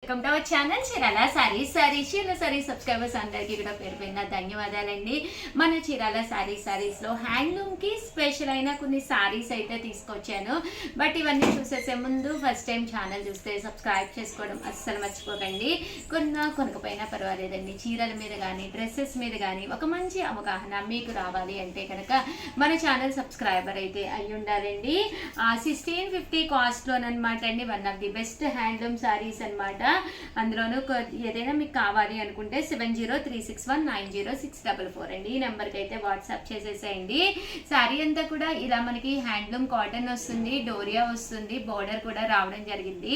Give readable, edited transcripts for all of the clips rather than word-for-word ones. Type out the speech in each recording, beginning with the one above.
Welcome to our channel Chirala sari subscribers అందరికీ కూడా పేరు పైన ధన్యవాదాలండి. మన చీరాల సారీస్లో హ్యాండ్లూమ్కి స్పెషల్ అయిన కొన్ని సారీస్ అయితే తీసుకొచ్చాను. బట్ ఇవన్నీ చూసేసే ముందు ఫస్ట్ టైం ఛానల్ చూస్తే సబ్స్క్రైబ్ చేసుకోవడం అస్సలు మర్చిపోకండి. కొనకపోయినా పర్వాలేదండి, చీరల మీద కానీ డ్రెస్సెస్ మీద కానీ ఒక మంచి అవగాహన మీకు రావాలి అంటే కనుక మన ఛానల్ సబ్స్క్రైబర్ అయితే అయి ఉండాలండి. 1650 కాస్ట్లోనమాట అండి. One of the best handloom saris అనమాట. అందులోనూ ఏదైనా మీకు కావాలి అనుకుంటే 7036190644 అండి. ఈ నెంబర్కి అయితే వాట్సాప్ చేసేసేయండి. శారీ అంతా కూడా ఇలా మనకి హ్యాండ్లూమ్ కాటన్ వస్తుంది, డోరియా వస్తుంది, బోర్డర్ కూడా రావడం జరిగింది.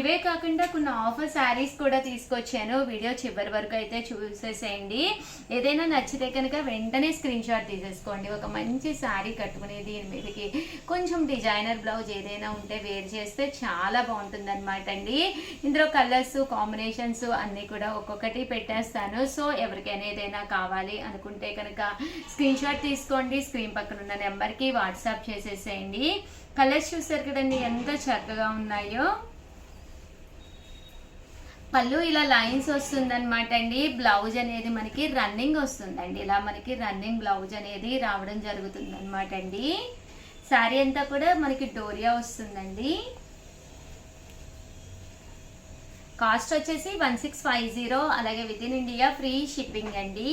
ఇవే కాకుండా కొన్ని ఆఫర్ శారీస్ కూడా తీసుకొచ్చాను. వీడియో చివరి వరకు అయితే చూసేసేయండి. ఏదైనా నచ్చితే కనుక వెంటనే స్క్రీన్ షాట్ తీసేసుకోండి. ఒక మంచి శారీ కట్టుకునే దీని మీదకి కొంచెం డిజైనర్ బ్లౌజ్ ఏదైనా ఉంటే వేర్ చేస్తే చాలా బాగుంటుంది అనమాట అండి. ఇందులో కలర్స్ కాంబినేషన్స్ అన్నీ కూడా ఒక్కొక్కటి పెట్టేస్తాను. సో ఎవరికైనా ఏదైనా కావాలి అనుకుంటే కనుక స్క్రీన్ షాట్ తీసుకోండి. స్క్రీన్ పక్కన ఉన్న నెంబర్కి వాట్సాప్ చేసేసేయండి. కలర్స్ చూసారు కదండి ఎంత చక్కగా ఉన్నాయో. పళ్ళు ఇలా లైన్స్ వస్తుందన్నమాట అండి. బ్లౌజ్ అనేది మనకి రన్నింగ్ వస్తుందండి. ఇలా మనకి రన్నింగ్ బ్లౌజ్ అనేది రావడం జరుగుతుంది అనమాట అండి. శారీ అంతా కూడా మనకి డోరియా వస్తుందండి. కాస్ట్ వచ్చేసి 1650, అలాగే within India free shipping అండి.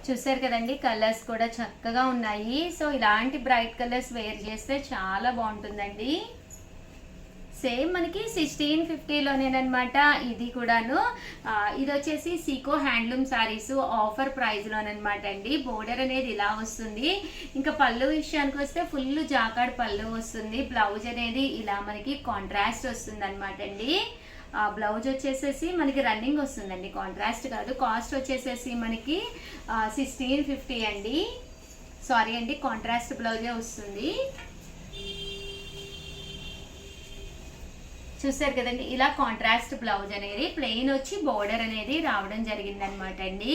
చూసారు కదండి, కలర్స్ కూడా చక్కగా ఉన్నాయి. సో ఇలాంటి బ్రైట్ కలర్స్ వేర్ చేస్తే చాలా బాగుంటుందండి. సేమ్ మనకి 1650లోనేనమాట. ఇది కూడాను ఇది వచ్చేసి సీకో హ్యాండ్లూమ్ శారీస్ ఆఫర్ ప్రైస్లోనమాట అండి. బోర్డర్ అనేది ఇలా వస్తుంది. ఇంకా పళ్ళు విషయానికి వస్తే ఫుల్ జాకాడ్ పళ్ళు వస్తుంది. బ్లౌజ్ అనేది ఇలా మనకి కాంట్రాస్ట్ వస్తుంది అనమాట అండి. బ్లౌజ్ వచ్చేసేసి మనకి రన్నింగ్ వస్తుందండి, కాంట్రాస్ట్ కాదు. కాస్ట్ వచ్చేసేసి మనకి 1650 అండి. సారీ అండి, కాంట్రాస్ట్ బ్లౌజే వస్తుంది. చూసారు కదండి, ఇలా కాంట్రాస్ట్ బ్లౌజ్ అనేది ప్లెయిన్ వచ్చి బోర్డర్ అనేది రావడం జరిగింది అనమాట అండి.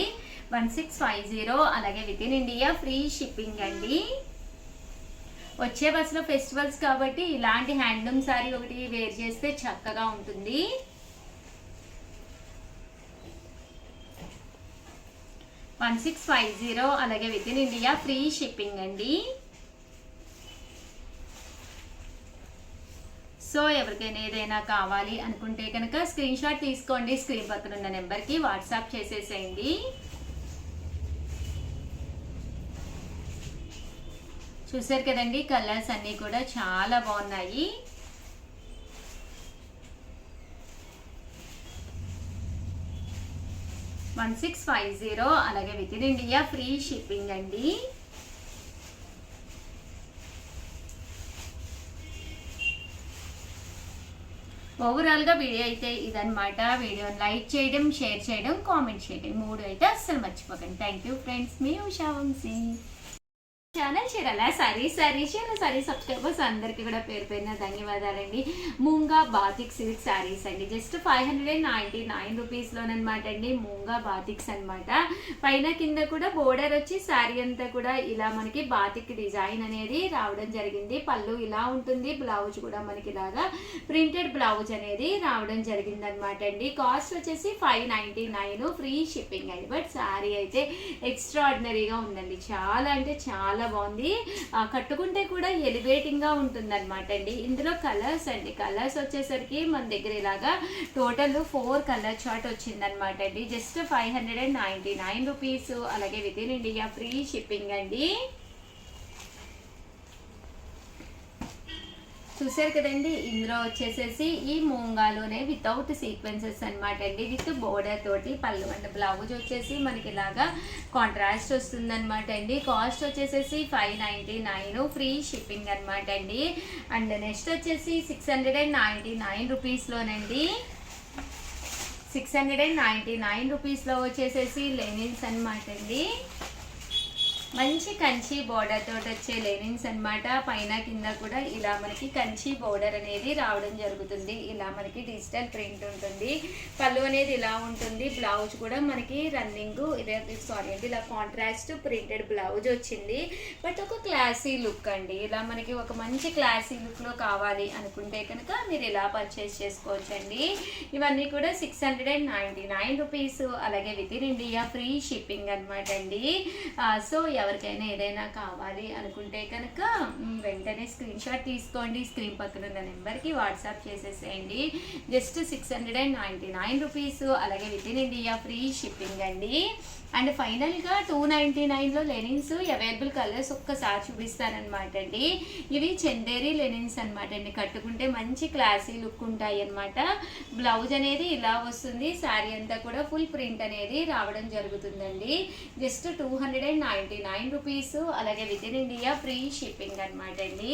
1650, అలాగే within India free shipping అండి. వచ్చే బస్సులో ఫెస్టివల్స్ కాబట్టి ఇలాంటి హ్యాండ్లూమ్ శారీ ఒకటి వేర్ చేస్తే చక్కగా ఉంటుంది. $1650, అలాగే within India free shipping అండి. సో ఎవరికైనా ఏదైనా కావాలి అనుకుంటే కనుక స్క్రీన్ షాట్ తీసుకోండి. స్క్రీన్ పక్కన ఉన్న నెంబర్కి వాట్సాప్ చేసేసేయండి. చూసారు కదండి, కలర్స్ అన్నీ కూడా చాలా బాగున్నాయి. $1650, అలాగే within India free shipping అండి. ఓవరాల్గా వీడియో అయితే ఇదనమాట. వీడియోని లైక్ చేయడం, షేర్ చేయడం, కామెంట్ చేయడం 3 అయితే అస్సలు మర్చిపోకండి. థ్యాంక్ యూ ఫ్రెండ్స్, మీ ఉషా వంశీ. ఛానల్ చీరాల సారీ సబ్స్క్రైబర్స్ అందరికీ కూడా పేరు పేరున ధన్యవాదాలండి. మూంగా బాతిక్ సిల్క్ శారీస్ అండి. జస్ట్ 599 రూపీస్లోనమాట అండి. మూంగా బాతిక్స్ అనమాట. పైన కింద కూడా బోర్డర్ వచ్చి శారీ అంతా కూడా ఇలా మనకి బాతిక్ డిజైన్ అనేది రావడం జరిగింది. పళ్ళు ఇలా ఉంటుంది. బ్లౌజ్ కూడా మనకి ఇలాగా ప్రింటెడ్ బ్లౌజ్ అనేది రావడం జరిగింది అనమాట అండి. కాస్ట్ వచ్చేసి 599, ఫ్రీ షిప్పింగ్ అండి. బట్ శారీ అయితే ఎక్స్ట్రాడినరీగా ఉందండి. చాలా అంటే చాలా బాగుంది. కట్టుకుంటే కూడా ఎలివేటింగ్ గా ఉంటుంది అనమాట అండి. ఇందులో కలర్స్ అండి, కలర్స్ వచ్చేసరికి మన దగ్గర ఇలాగా టోటల్ 4 కలర్ చార్ట్ వచ్చిందనమాట అండి. జస్ట్ 599 రూపీస్, అలాగే within India free shipping అండి. చూసారు కదండి, ఇందులో వచ్చేసేసి ఈ మూంగాలోనే వితౌట్ సీక్వెన్సెస్ అనమాట అండి. విత్ బోర్డర్ తోటి పళ్ళు అంటే బ్లౌజ్ వచ్చేసి మనకి ఇలాగా కాంట్రాస్ట్ వస్తుంది అనమాట అండి. కాస్ట్ వచ్చేసేసి 599, ఫ్రీ షిప్పింగ్ అనమాట అండి. అండ్ నెక్స్ట్ వచ్చేసి 699 రూపీస్లోనండి. 699 రూపీస్లో వచ్చేసేసి లెనిన్స్ అనమాట అండి. మంచి కంచి బోర్డర్ తోటి వచ్చే లెనిన్స్ అన్నమాట. పైన కింద కూడా ఇలా మనకి కంచి బోర్డర్ అనేది రావడం జరుగుతుంది. ఇలా మనకి డిజిటల్ ప్రింట్ ఉంటుంది. పళ్ళు అనేది ఇలా ఉంటుంది. బ్లౌజ్ కూడా మనకి రన్నింగ్ ఇలా కాంట్రాస్ట్ ప్రింటెడ్ బ్లౌజ్ వచ్చింది. బట్ ఒక క్లాసీ లుక్ అండి. ఇలా మనకి ఒక మంచి క్లాసీ లుక్ లో కావాలి అనుకుంటే కనుక మీరు ఇలా పర్చేస్ చేసుకోవచ్చండి. ఇవన్నీ కూడా 699 రూపీస్. అలాగే within India free shipping అనమాట అండి. సో ఎవరికైనా ఏదైనా కావాలి అనుకుంటే కనుక వెంటనే స్క్రీన్ షాట్ తీసుకోండి. స్క్రీన్ పక్కన ఉన్న నెంబర్కి వాట్సాప్ చేసేసేయండి. Just 699 rupees. అలాగే within India free shipping అండి. అండ్ ఫైనల్గా 299లో లెనిన్స్ అవైలబుల్ కలర్స్ ఒక్కసారి చూపిస్తానమాట అండి. ఇవి చందేరి లెనిన్స్ అనమాట అండి. కట్టుకుంటే మంచి క్లాసీ లుక్ ఉంటాయి అనమాట. బ్లౌజ్ అనేది ఇలా వస్తుంది. శారీ అంతా కూడా ఫుల్ ప్రింట్ అనేది రావడం జరుగుతుందండి. Just 299 rupees. అలాగే within India free shipping అనమాట అండి.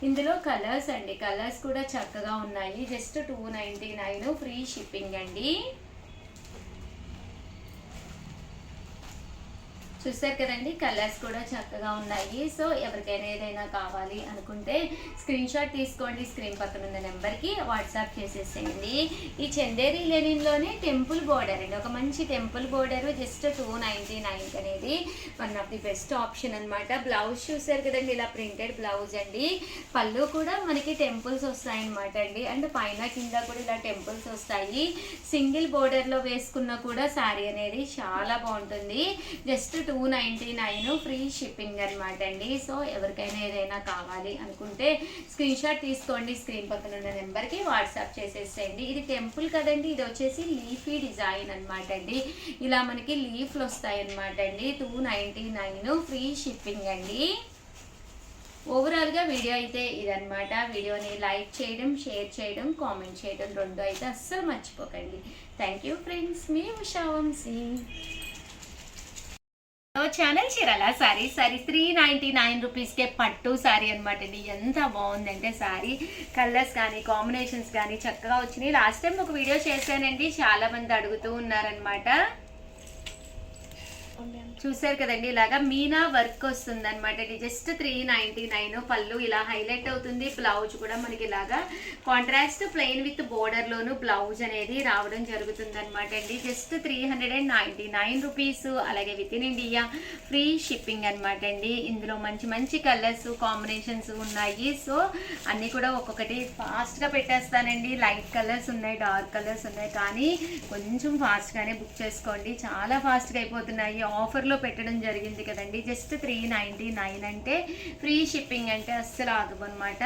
ఇందులో కలర్స్ అండి, కలర్స్ కూడా చక్కగా ఉన్నాయి. జస్ట్ 299 ఫ్రీ షిప్పింగ్ అండి. చూస్తారు కదండి, కలర్స్ కూడా చక్కగా ఉన్నాయి. సో ఎవరికైనా ఏదైనా కావాలి అనుకుంటే స్క్రీన్ షాట్ తీసుకోండి. స్క్రీన్ పక్కన ఉన్న నెంబర్కి వాట్సాప్ చేసేసేయండి. ఈ చందేరి లెనిన్లోనే టెంపుల్ బోర్డర్ అండి, ఒక మంచి టెంపుల్ బోర్డర్. జస్ట్ 299 అనేది one of the best option అనమాట. బ్లౌజ్ చూసారు కదండి, ఇలా ప్రింటెడ్ బ్లౌజ్ అండి. పళ్ళు కూడా మనకి టెంపుల్స్ వస్తాయి అనమాట అండి. అండ్ పైన కింద కూడా ఇలా టెంపుల్స్ వస్తాయి. సింగిల్ బోర్డర్లో వేసుకున్న కూడా శారీ అనేది చాలా బాగుంటుంది. జస్ట్ 299 ఫ్రీ షిప్పింగ్ అనమాట అండి. సో ఎవరికైనా ఏదైనా కావాలి అనుకుంటే స్క్రీన్ షాట్ తీసుకోండి. స్క్రీన్ పక్కన ఉన్న నెంబర్కి వాట్సాప్ చేసేసేయండి. ఇది టెంపుల్ కదండి, ఇది వచ్చేసి లీఫీ డిజైన్ అనమాట అండి. ఇలా మనకి లీఫ్లు వస్తాయి అనమాట అండి. 299 ఫ్రీ షిప్పింగ్ అండి. ఓవరాల్గా వీడియో అయితే ఇదనమాట. వీడియోని లైక్ చేయడం, షేర్ చేయడం, కామెంట్ చేయడం రెండు అయితే అస్సలు మర్చిపోకండి. థ్యాంక్ యూ ఫ్రెండ్స్, మీ ఉషా వంశీ. ఛానల్ చీరాల సారీ 399 రూపీస్కే పట్టు సారీ అనమాట అండి. ఎంత బాగుందంటే సారీ కలర్స్ కానీ కాంబినేషన్స్ కానీ చక్కగా వచ్చినాయి. లాస్ట్ టైం ఒక వీడియో చేశానండి, చాలా మంది అడుగుతూ ఉన్నారనమాట. చూసారు కదండి, ఇలాగా మీనా వర్క్ వస్తుంది అనమాట. ఇది జస్ట్ 399. పళ్ళు ఇలా హైలైట్ అవుతుంది. బ్లౌజ్ కూడా మనకి ఇలాగా కాంట్రాస్ట్ ప్లెయిన్ విత్ బోర్డర్ లోను బ్లౌజ్ అనేది రావడం జరుగుతుంది అనమాట అండి. Just 399 rupees. అలాగే within India free shipping అనమాట అండి. ఇందులో మంచి మంచి కలర్స్ కాంబినేషన్స్ ఉన్నాయి. సో అన్ని కూడా ఒక్కొక్కటి ఫాస్ట్ గా పెట్టేస్తానండి. లైట్ కలర్స్ ఉన్నాయి, డార్క్ కలర్స్ ఉన్నాయి, కానీ కొంచెం ఫాస్ట్ గానే బుక్ చేసుకోండి. చాలా ఫాస్ట్ గా అయిపోతున్నాయి. ఆఫర్లో పెట్టడం జరిగింది కదండి. జస్ట్ 399 అంటే ఫ్రీ షిప్పింగ్ అంటే అస్సలు ఆగదు అనమాట.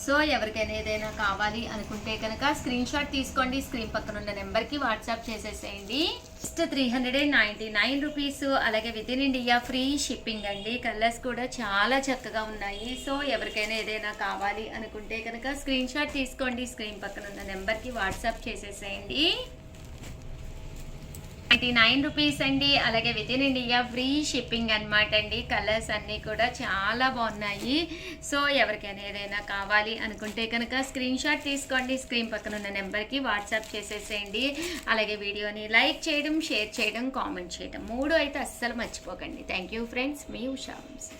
సో ఎవరికైనా ఏదైనా కావాలి అనుకుంటే కనుక స్క్రీన్ షాట్ తీసుకోండి. స్క్రీన్ పక్కన ఉన్న నెంబర్కి వాట్సాప్ చేసేసేయండి. Just 399 rupees. అలాగే within India free shipping అండి. కలర్స్ కూడా చాలా చక్కగా ఉన్నాయి. సో ఎవరికైనా ఏదైనా కావాలి అనుకుంటే కనుక స్క్రీన్ షాట్ తీసుకోండి. స్క్రీన్ పక్కన ఉన్న నెంబర్కి వాట్సాప్ చేసేసేయండి. 99 రూపీస్ అండి. అలాగే within India free shipping అనమాట అండి. కలర్స్ అన్నీ కూడా చాలా బాగున్నాయి. సో ఎవరికైనా ఏదైనా కావాలి అనుకుంటే కనుక స్క్రీన్ షాట్ తీసుకోండి. స్క్రీన్ పక్కన ఉన్న నెంబర్కి వాట్సాప్ చేసేసేయండి. అలాగే వీడియోని లైక్ చేయడం, షేర్ చేయడం, కామెంట్ చేయడం మూడు అయితే అస్సలు మర్చిపోకండి. థ్యాంక్ యూ ఫ్రెండ్స్, మీ ఉషా వంశీ.